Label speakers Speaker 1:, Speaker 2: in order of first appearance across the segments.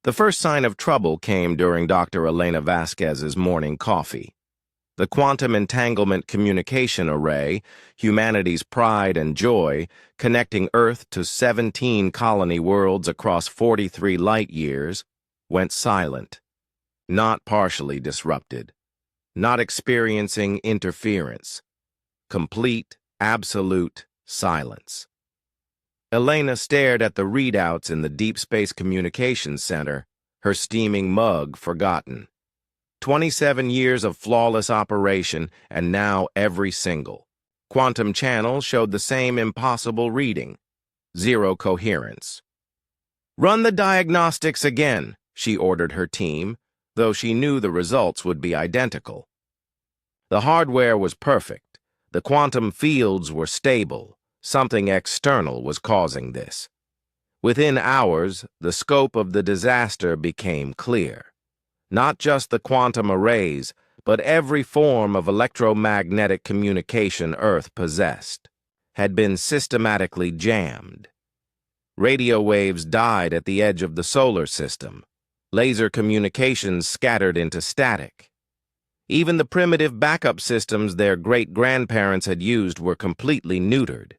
Speaker 1: The first sign of trouble came during Dr. Elena Vasquez's morning coffee. The quantum entanglement communication array, humanity's pride and joy, connecting Earth to 17 colony worlds across 43 light years, went silent, not partially disrupted, not experiencing interference. Complete, absolute silence. Elena stared at the readouts in the Deep Space Communications Center, her steaming mug forgotten. 27 years of flawless operation, and now every single quantum channel showed the same impossible reading. Zero coherence. "Run the diagnostics again," she ordered her team, though she knew the results would be identical. The hardware was perfect. The quantum fields were stable. Something external was causing this. Within hours, the scope of the disaster became clear. Not just the quantum arrays, but every form of electromagnetic communication Earth possessed had been systematically jammed. Radio waves died at the edge of the solar system. Laser communications scattered into static. Even the primitive backup systems their great-grandparents had used were completely neutered.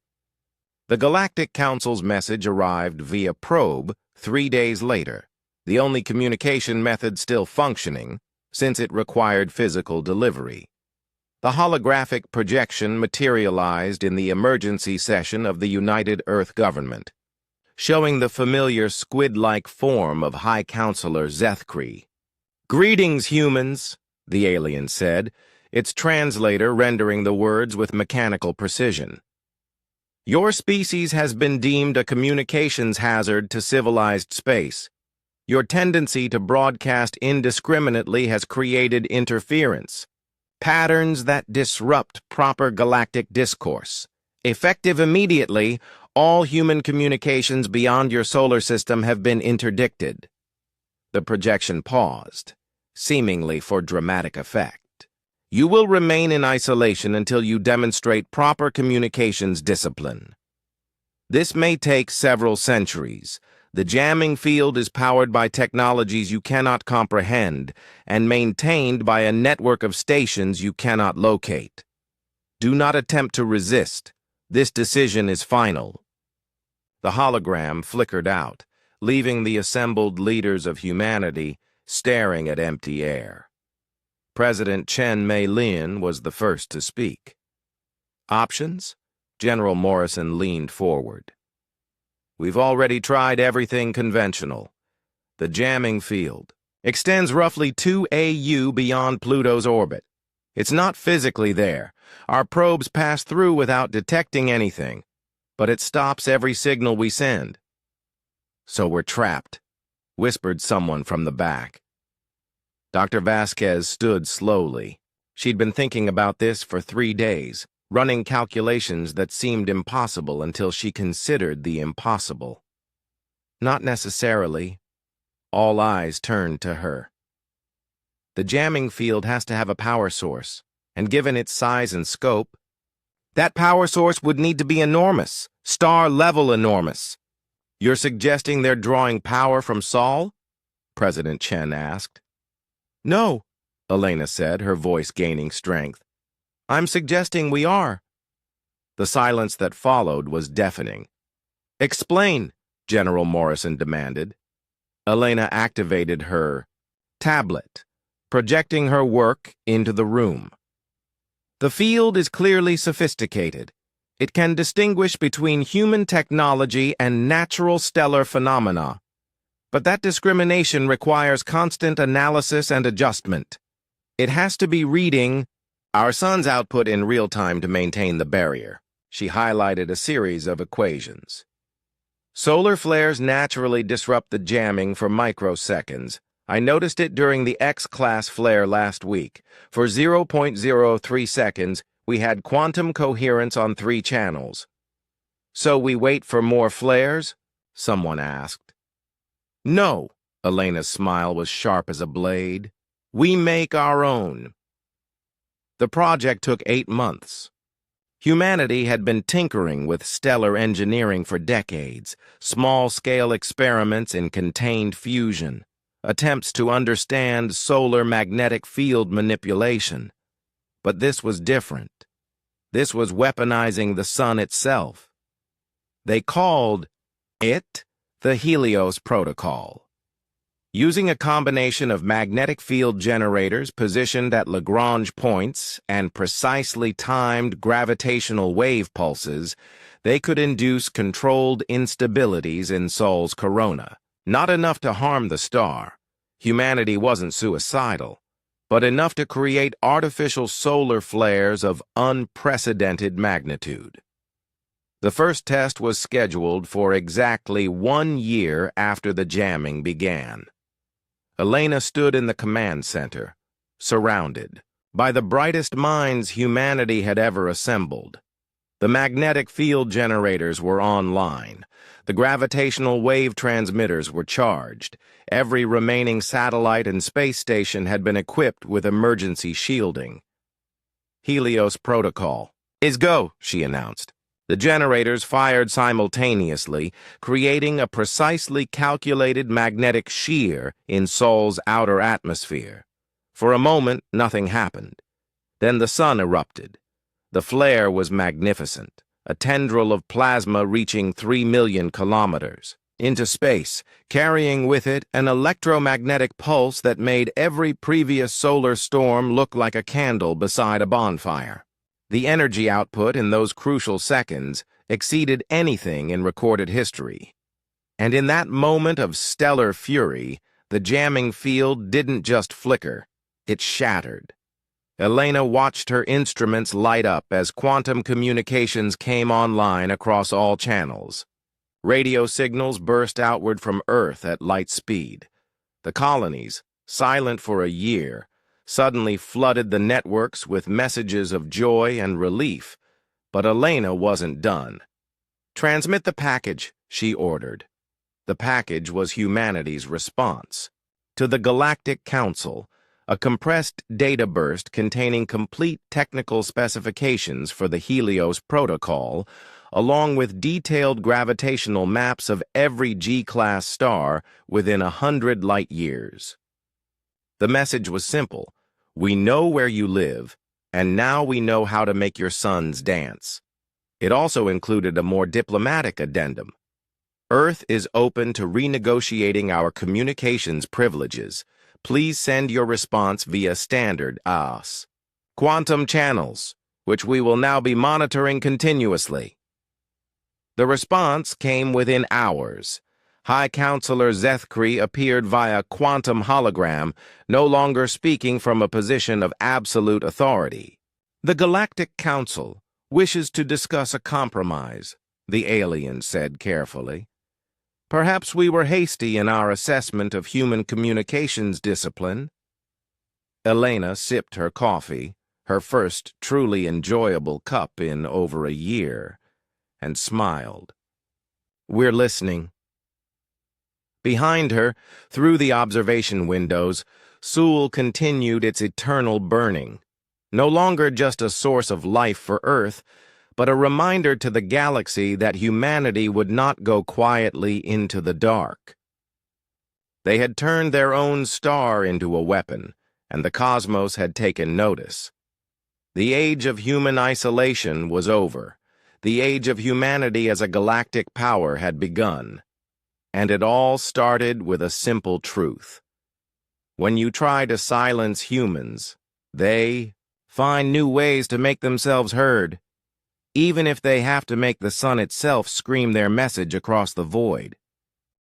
Speaker 1: The Galactic Council's message arrived via probe 3 days later, the only communication method still functioning, since it required physical delivery. The holographic projection materialized in the emergency session of the United Earth Government, showing the familiar squid-like form of High Counselor Zethkri. "Greetings, humans," the alien said, its translator rendering the words with mechanical precision. "Your species has been deemed a communications hazard to civilized space. Your tendency to broadcast indiscriminately has created interference, patterns that disrupt proper galactic discourse. Effective immediately, all human communications beyond your solar system have been interdicted." The projection paused, seemingly for dramatic effect. "You will remain in isolation until you demonstrate proper communications discipline. This may take several centuries. The jamming field is powered by technologies you cannot comprehend and maintained by a network of stations you cannot locate. Do not attempt to resist. This decision is final." The hologram flickered out, leaving the assembled leaders of humanity staring at empty air. President Chen Mei-Lin was the first to speak. "Options?" General Morrison leaned forward. "We've already tried everything conventional. The jamming field extends roughly 2 AU beyond Pluto's orbit. It's not physically there. Our probes pass through without detecting anything, but it stops every signal we send." "So we're trapped," whispered someone from the back. Dr. Vasquez stood slowly. She'd been thinking about this for 3 days, running calculations that seemed impossible until she considered the impossible. Not necessarily. All eyes turned to her. The jamming field has to have a power source, and given its size and scope, that power source would need to be enormous, star-level enormous. "You're suggesting they're drawing power from Sol?" President Chen asked. "No," Elena said, her voice gaining strength. "I'm suggesting we are." The silence that followed was deafening. "Explain," General Morrison demanded. Elena activated her tablet, projecting her work into the room. "The field is clearly sophisticated. It can distinguish between human technology and natural stellar phenomena. But that discrimination requires constant analysis and adjustment. It has to be reading our sun's output in real time to maintain the barrier." She highlighted a series of equations. "Solar flares naturally disrupt the jamming for microseconds. I noticed it during the X-class flare last week. For 0.03 seconds, we had quantum coherence on 3 channels." "So we wait for more flares?" someone asked. "No," Elena's smile was sharp as a blade. "We make our own." The project took 8 months. Humanity had been tinkering with stellar engineering for decades, small-scale experiments in contained fusion. attempts to understand solar magnetic field manipulation. But this was different. This was weaponizing the sun itself. They called it the Helios Protocol. Using a combination of magnetic field generators positioned at Lagrange points and precisely timed gravitational wave pulses, they could induce controlled instabilities in Sol's corona. Not enough to harm the star. Humanity wasn't suicidal, but enough to create artificial solar flares of unprecedented magnitude. The first test was scheduled for exactly 1 year after the jamming began. Elena stood in the command center, surrounded by the brightest minds humanity had ever assembled. The magnetic field generators were online. The gravitational wave transmitters were charged. Every remaining satellite and space station had been equipped with emergency shielding. Helios Protocol is go, she announced. The generators fired simultaneously, creating a precisely calculated magnetic shear in Sol's outer atmosphere. For a moment, nothing happened. Then the sun erupted. The flare was magnificent, a tendril of plasma reaching 3 million kilometers into space, carrying with it an electromagnetic pulse that made every previous solar storm look like a candle beside a bonfire. The energy output in those crucial seconds exceeded anything in recorded history. And in that moment of stellar fury, the jamming field didn't just flicker, it shattered. Elena watched her instruments light up as quantum communications came online across all channels. Radio signals burst outward from Earth at light speed. The colonies, silent for a year, suddenly flooded the networks with messages of joy and relief. But Elena wasn't done. "Transmit the package," she ordered. The package was humanity's response. To the Galactic Council, a compressed data burst containing complete technical specifications for the Helios Protocol, along with detailed gravitational maps of every G-class star within 100 light-years. The message was simple. We know where you live, and now we know how to make your sons dance. It also included a more diplomatic addendum. Earth is open to renegotiating our communications privileges. Please send your response via standard AS quantum channels, which we will now be monitoring continuously. The response came within hours. High Counselor Zethkri appeared via quantum hologram, no longer speaking from a position of absolute authority. "The Galactic Council wishes to discuss a compromise," the alien said carefully. "Perhaps we were hasty in our assessment of human communications discipline." Elena sipped her coffee, her first truly enjoyable cup in over a year, and smiled. "We're listening." Behind her, through the observation windows, Sul continued its eternal burning, no longer just a source of life for Earth, but a reminder to the galaxy that humanity would not go quietly into the dark. They had turned their own star into a weapon, and the cosmos had taken notice. The age of human isolation was over. The age of humanity as a galactic power had begun. And it all started with a simple truth. When you try to silence humans, they find new ways to make themselves heard, even if they have to make the sun itself scream their message across the void.